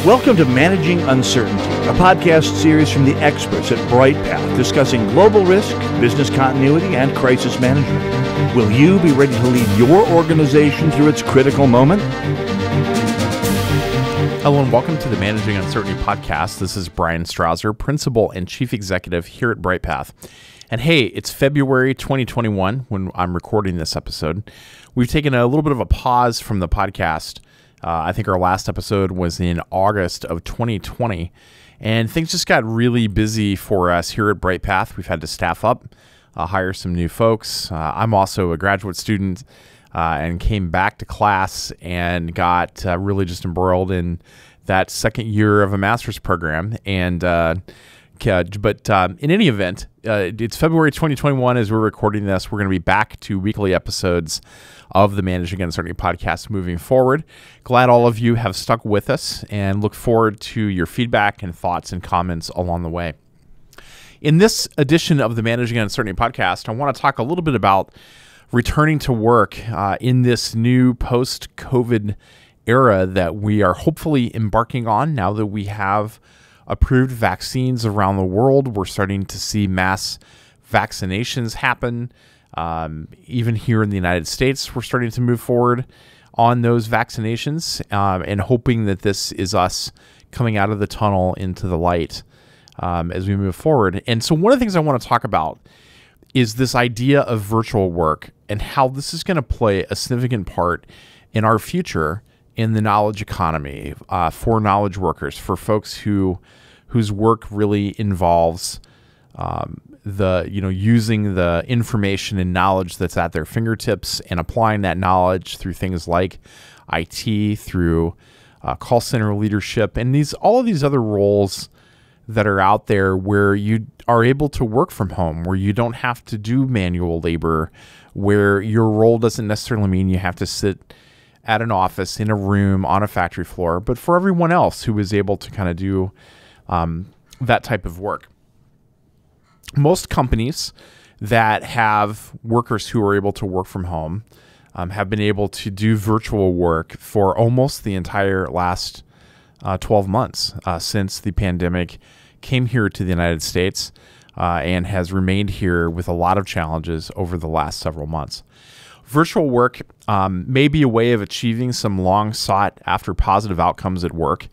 Welcome to Managing Uncertainty, a podcast series from the experts at Bryghtpath discussing global risk, business continuity, and crisis management. Will you be ready to lead your organization through its critical moment? Hello and welcome to the Managing Uncertainty podcast. This is Bryan Strawser, Principal and Chief Executive here at Bryghtpath. And hey, it's February 2021 when I'm recording this episode. We've taken a little bit of a pause from the podcast. I think our last episode was in August of 2020, and things just got really busy for us here at Bryghtpath. We've had to staff up, hire some new folks. I'm also a graduate student and came back to class and got really just embroiled in that second year of a master's program. And but in any event, it's February 2021 as we're recording this. We're going to be back to weekly episodes of the Managing Uncertainty podcast moving forward. Glad all of you have stuck with us and look forward to your feedback and thoughts and comments along the way. In this edition of the Managing Uncertainty podcast, I want to talk a little bit about returning to work in this new post-COVID era that we are hopefully embarking on now that we have approved vaccines around the world. We're starting to see mass vaccinations happen. Even here in the United States, we're starting to move forward on those vaccinations and hoping that this is us coming out of the tunnel into the light as we move forward. And so one of the things I want to talk about is this idea of virtual work and how this is going to play a significant part in our future in the knowledge economy for knowledge workers, for folks whose work really involves using the information and knowledge that's at their fingertips and applying that knowledge through things like IT, through call center leadership, and all of these other roles that are out there where you are able to work from home, where you don't have to do manual labor, where your role doesn't necessarily mean you have to sit at an office, in a room, on a factory floor, but for everyone else who is able to kind of do that type of work. Most companies that have workers who are able to work from home have been able to do virtual work for almost the entire last 12 months since the pandemic came here to the United States and has remained here with a lot of challenges over the last several months. Virtual work may be a way of achieving some long sought after positive outcomes at work.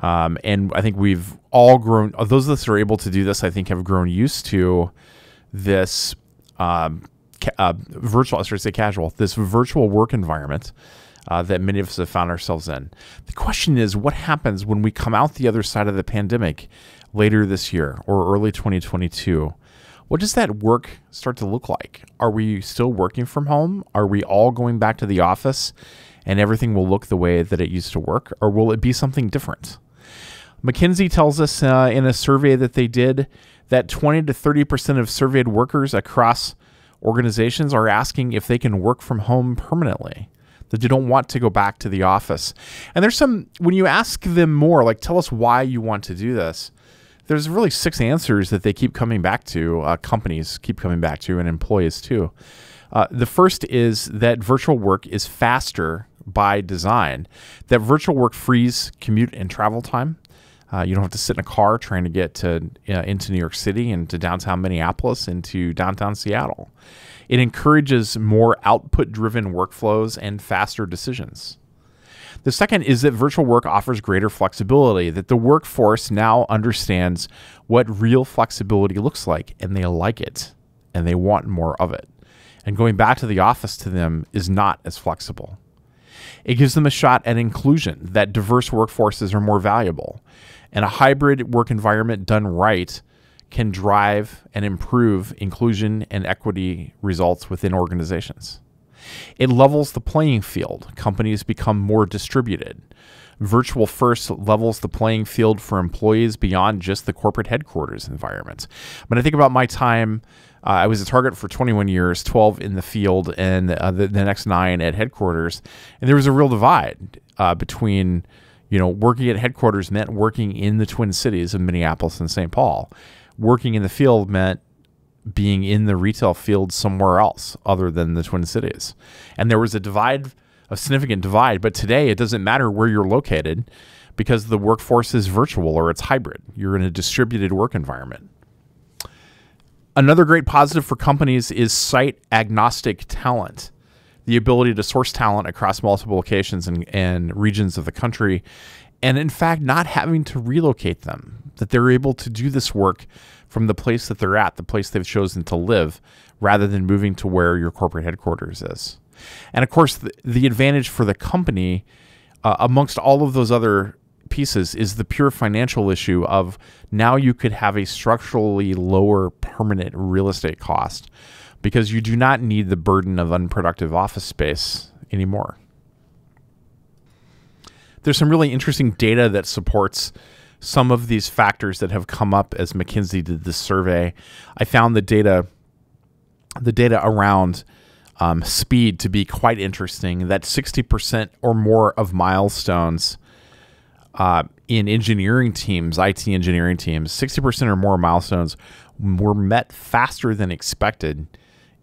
And I think we've all grown, those of us that are able to do this, I think have grown used to this this virtual work environment that many of us have found ourselves in. The question is, what happens when we come out the other side of the pandemic later this year or early 2022? What does that work start to look like? Are we still working from home? Are we all going back to the office and everything will look the way that it used to work? Or will it be something different? McKinsey tells us in a survey that they did that 20 to 30% of surveyed workers across organizations are asking if they can work from home permanently, that they don't want to go back to the office. And there's when you ask them more, like, tell us why you want to do this, there's really 6 answers that they keep coming back to, companies keep coming back to, and employees too. The first is that virtual work is faster by design, that virtual work frees commute and travel time. You don't have to sit in a car trying to get into New York City and to downtown Minneapolis and to downtown Seattle. It encourages more output-driven workflows and faster decisions. The second is that virtual work offers greater flexibility, that the workforce now understands what real flexibility looks like, and they like it, and they want more of it. And going back to the office to them is not as flexible. It gives them a shot at inclusion, that diverse workforces are more valuable. And a hybrid work environment done right can drive and improve inclusion and equity results within organizations. It levels the playing field. Companies become more distributed. Virtual first levels the playing field for employees beyond just the corporate headquarters environment. When I think about my time, I was a target for 21 years, 12 in the field, and the next 9 at headquarters. And there was a real divide between, working at headquarters meant working in the Twin Cities of Minneapolis and St. Paul. Working in the field meant being in the retail field somewhere else other than the Twin Cities. And there was a significant divide, but today it doesn't matter where you're located. because the workforce is virtual or it's hybrid. You're in a distributed work environment. Another great positive for companies is site agnostic talent, the ability to source talent across multiple locations and regions of the country, and in fact, not having to relocate them, that they're able to do this work from the place that they're at, the place they've chosen to live, rather than moving to where your corporate headquarters is. And of course, the advantage for the company, amongst all of those other pieces, is the pure financial issue of now you could have a structurally lower permanent real estate cost because you do not need the burden of unproductive office space anymore. There's some really interesting data that supports some of these factors that have come up as McKinsey did this survey. I found the data around speed to be quite interesting, that 60% or more of milestones in engineering teams, IT engineering teams, 60% or more milestones were met faster than expected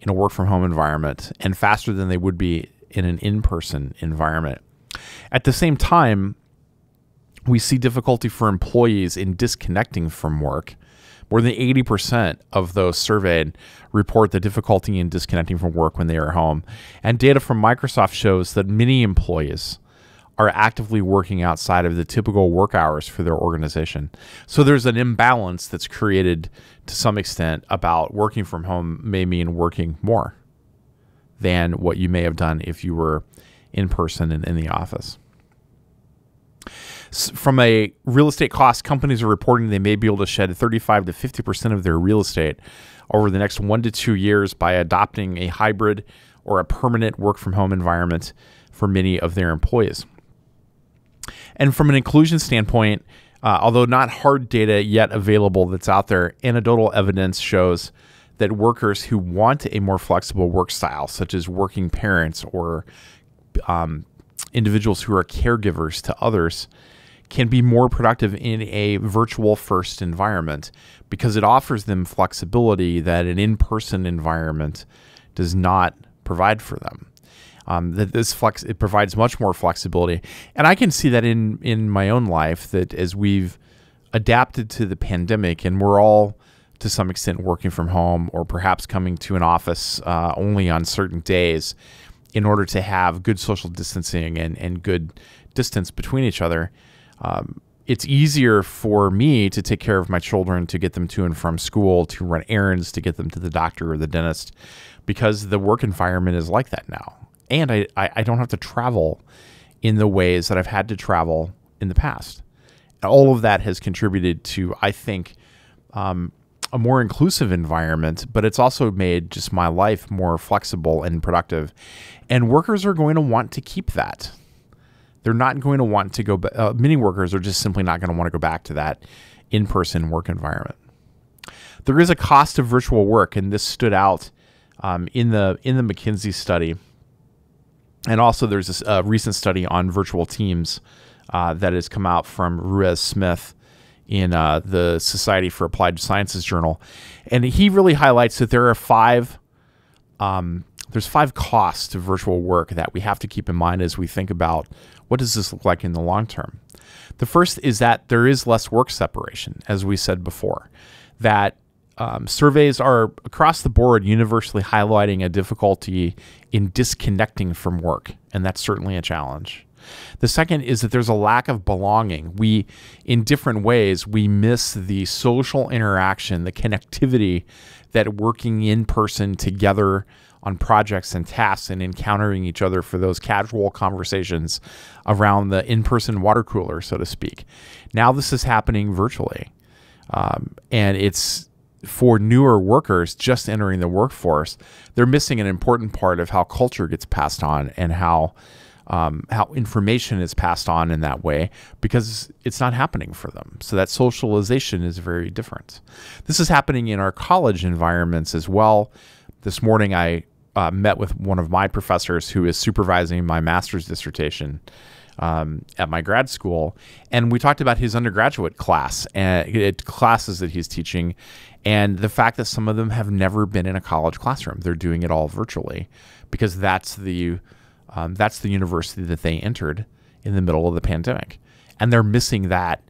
in a work from home environment and faster than they would be in an in-person environment. At the same time, we see difficulty for employees in disconnecting from work. More than 80% of those surveyed report the difficulty in disconnecting from work when they are home. And data from Microsoft shows that many employees are actively working outside of the typical work hours for their organization. So there's an imbalance that's created to some extent about working from home may mean working more than what you may have done if you were in person and in the office. From a real estate cost, companies are reporting they may be able to shed 35 to 50% of their real estate over the next 1 to 2 years by adopting a hybrid or a permanent work from home environment for many of their employees. And from an inclusion standpoint, although not hard data yet available that's out there, anecdotal evidence shows that workers who want a more flexible work style, such as working parents or individuals who are caregivers to others, can be more productive in a virtual first environment because it offers them flexibility that an in-person environment does not provide for them. It provides much more flexibility. And I can see that in my own life, that as we've adapted to the pandemic and we're all to some extent working from home or perhaps coming to an office only on certain days in order to have good social distancing and good distance between each other, it's easier for me to take care of my children, to get them to and from school, to run errands, to get them to the doctor or the dentist, because the work environment is like that now. And I don't have to travel in the ways that I've had to travel in the past. And all of that has contributed to, I think, a more inclusive environment, but it's also made just my life more flexible and productive. And workers are going to want to keep that. They're not going to want to go back. Many workers are just simply not going to want to go back to that in-person work environment. There is a cost of virtual work, and this stood out in the McKinsey study. And also there's this recent study on virtual teams that has come out from Ruiz Smith in the Society for Applied Sciences Journal. And he really highlights that there are five costs to virtual work that we have to keep in mind as we think about what does this look like in the long term. The first is that there is less work separation, as we said before, that surveys are across the board universally highlighting a difficulty in disconnecting from work, and that's certainly a challenge. The second is that there's a lack of belonging. In different ways, we miss the social interaction, the connectivity that working in person together on projects and tasks and encountering each other for those casual conversations around the in-person water cooler, so to speak. Now this is happening virtually. And it's for newer workers just entering the workforce, they're missing an important part of how culture gets passed on and how information is passed on in that way, because it's not happening for them. So that socialization is very different. This is happening in our college environments as well. This morning I met with one of my professors who is supervising my master's dissertation at my grad school, and we talked about his undergraduate class and classes that he's teaching, and the fact that some of them have never been in a college classroom. They're doing it all virtually because that's the university that they entered in the middle of the pandemic. and they're missing that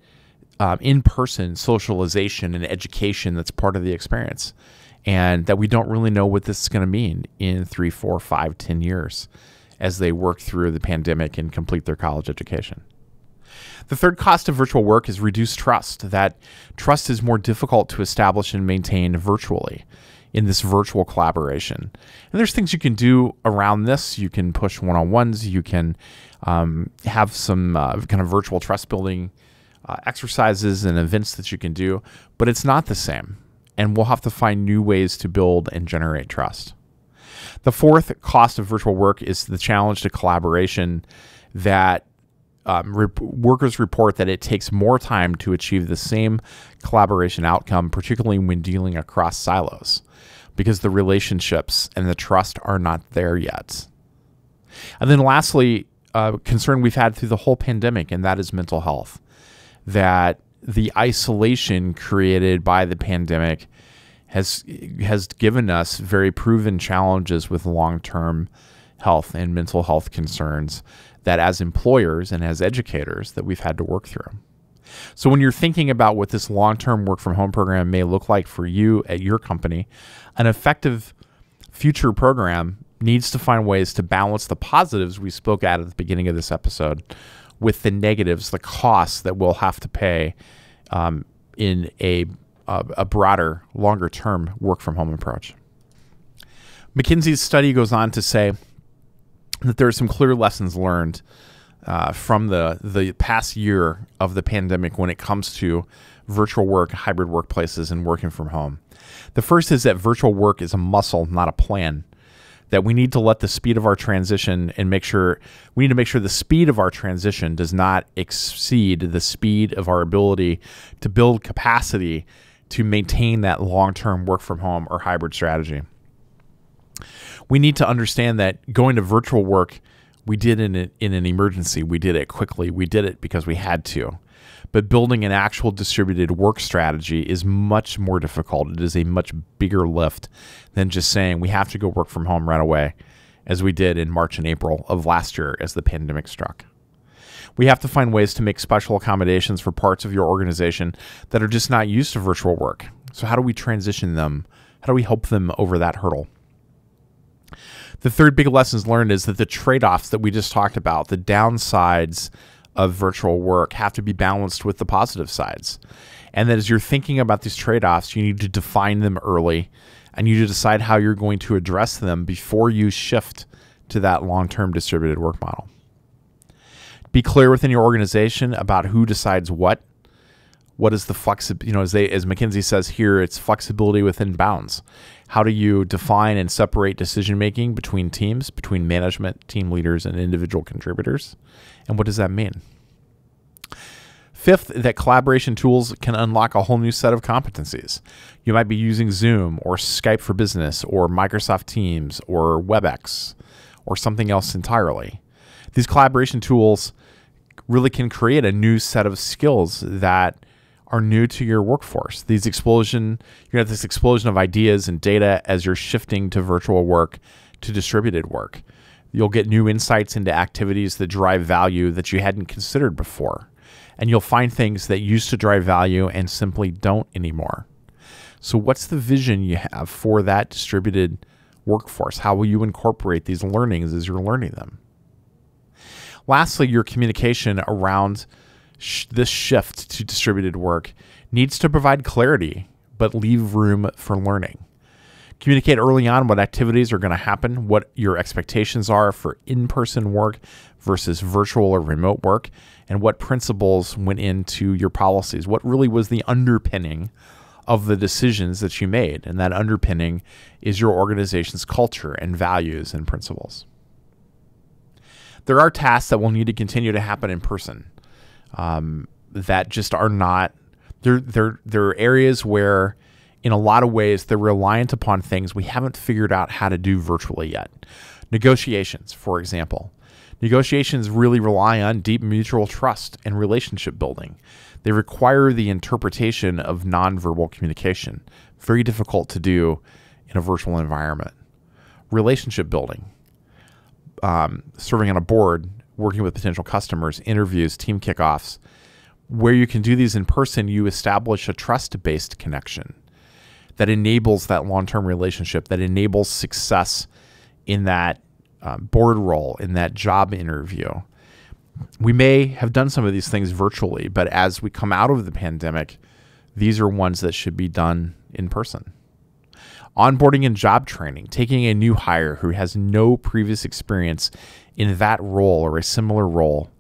in-person socialization and education that's part of the experience, and that we don't really know what this is going to mean in 3, 4, 5, 10 years as they work through the pandemic and complete their college education. The third cost of virtual work is reduced trust. That trust is more difficult to establish and maintain virtually in this virtual collaboration. And there's things you can do around this. You can push one-on-ones. You can have some kind of virtual trust building exercises and events that you can do, but it's not the same. And we'll have to find new ways to build and generate trust. The fourth cost of virtual work is the challenge to collaboration that workers report that it takes more time to achieve the same collaboration outcome, particularly when dealing across silos, because the relationships and the trust are not there yet. And then lastly, concern we've had through the whole pandemic, and that is mental health. That the isolation created by the pandemic has given us very proven challenges with long-term health and mental health concerns that as employers and as educators that we've had to work through. So when you're thinking about what this long-term work from home program may look like for you at your company, an effective future program needs to find ways to balance the positives we spoke at the beginning of this episode with the negatives, the costs that we'll have to pay in a broader, longer-term work from home approach. McKinsey's study goes on to say that there are some clear lessons learned from the past year of the pandemic when it comes to virtual work, hybrid workplaces, and working from home. The first is that virtual work is a muscle, not a plan. That we need to let the speed of our transition and make sure the speed of our transition does not exceed the speed of our ability to build capacity to maintain that long-term work from home or hybrid strategy. We need to understand that going to virtual work, we did in an emergency. We did it quickly. We did it because we had to. But building an actual distributed work strategy is much more difficult. It is a much bigger lift than just saying we have to go work from home right away, as we did in March and April of last year as the pandemic struck. We have to find ways to make special accommodations for parts of your organization that are just not used to virtual work. So how do we transition them? How do we help them over that hurdle? The third big lessons learned is that the trade-offs that we just talked about, the downsides of virtual work, have to be balanced with the positive sides. And that as you're thinking about these trade-offs, you need to define them early, and you need to decide how you're going to address them before you shift to that long-term distributed work model. Be clear within your organization about who decides what. What is the flexibility? As McKinsey says here, it's flexibility within bounds. How do you define and separate decision-making between teams, between management, team leaders, and individual contributors? And what does that mean? Fifth, that collaboration tools can unlock a whole new set of competencies. You might be using Zoom or Skype for Business or Microsoft Teams or WebEx or something else entirely. These collaboration tools really can create a new set of skills that are new to your workforce. You're going to have this explosion of ideas and data as you're shifting to virtual work, to distributed work. You'll get new insights into activities that drive value that you hadn't considered before. And you'll find things that used to drive value and simply don't anymore. So what's the vision you have for that distributed workforce? How will you incorporate these learnings as you're learning them? Lastly, your communication around this shift to distributed work needs to provide clarity, but leave room for learning. Communicate early on what activities are going to happen, what your expectations are for in-person work versus virtual or remote work, and what principles went into your policies. What really was the underpinning of the decisions that you made? And that underpinning is your organization's culture and values and principles. There are tasks that will need to continue to happen in person that just are not, there are areas where in a lot of ways they're reliant upon things we haven't figured out how to do virtually yet. Negotiations, for example. Negotiations really rely on deep mutual trust and relationship building. They require the interpretation of nonverbal communication. Very difficult to do in a virtual environment. Relationship building. Serving on a board working with potential customers, interviews, team kickoffs. Where you can do these in person, you establish a trust-based connection that enables that long-term relationship, that enables success in that board role, in that job interview. We may have done some of these things virtually, but as we come out of the pandemic, these are ones that should be done in person. Onboarding and job training, taking a new hire who has no previous experience in that role or a similar role,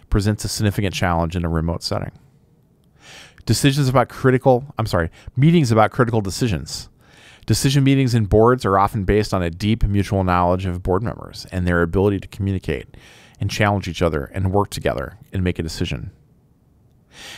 presents a significant challenge in a remote setting. Meetings about critical decisions. Decision meetings in boards are often based on a deep mutual knowledge of board members and their ability to communicate and challenge each other and work together and make a decision.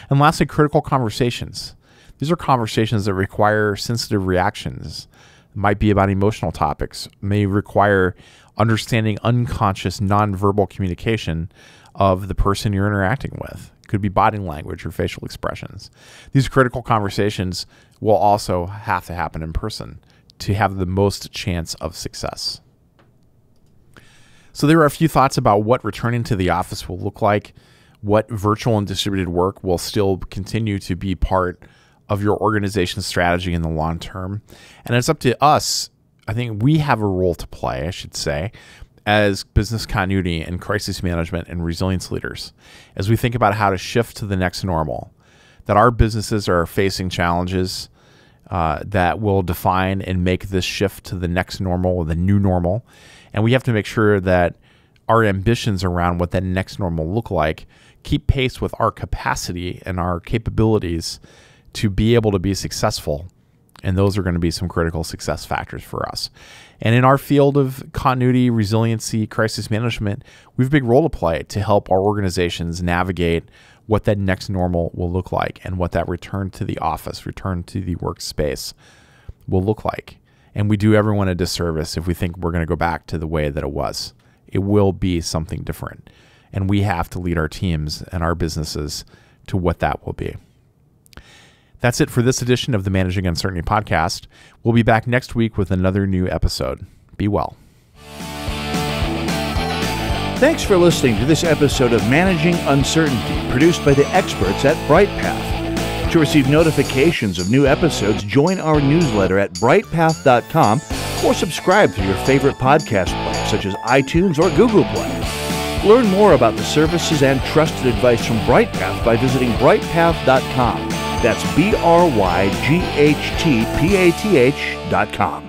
And lastly, critical conversations. These are conversations that require sensitive reactions, might be about emotional topics, may require understanding unconscious nonverbal communication of the person you're interacting with. Could be body language or facial expressions. These critical conversations will also have to happen in person to have the most chance of success. So there are a few thoughts about what returning to the office will look like, what virtual and distributed work will still continue to be part of your organization's strategy in the long term. And it's up to us. I think we have a role to play, I should say, as business continuity and crisis management and resilience leaders, as we think about how to shift to the next normal, that our businesses are facing challenges that will define and make this shift to the next normal or the new normal. And we have to make sure that our ambitions around what that next normal look like keep pace with our capacity and our capabilities to be able to be successful. And those are going to be some critical success factors for us. And in our field of continuity, resiliency, crisis management, we have a big role to play to help our organizations navigate what that next normal will look like and what that return to the office, return to the workspace will look like. And we do everyone a disservice if we think we're going to go back to the way that it was. It will be something different. And we have to lead our teams and our businesses to what that will be. That's it for this edition of the Managing Uncertainty podcast. We'll be back next week with another new episode. Be well. Thanks for listening to this episode of Managing Uncertainty, produced by the experts at Bryghtpath. To receive notifications of new episodes, join our newsletter at bryghtpath.com or subscribe through your favorite podcast player, such as iTunes or Google Play. Learn more about the services and trusted advice from Bryghtpath by visiting bryghtpath.com. That's BRYGHTPATH.com.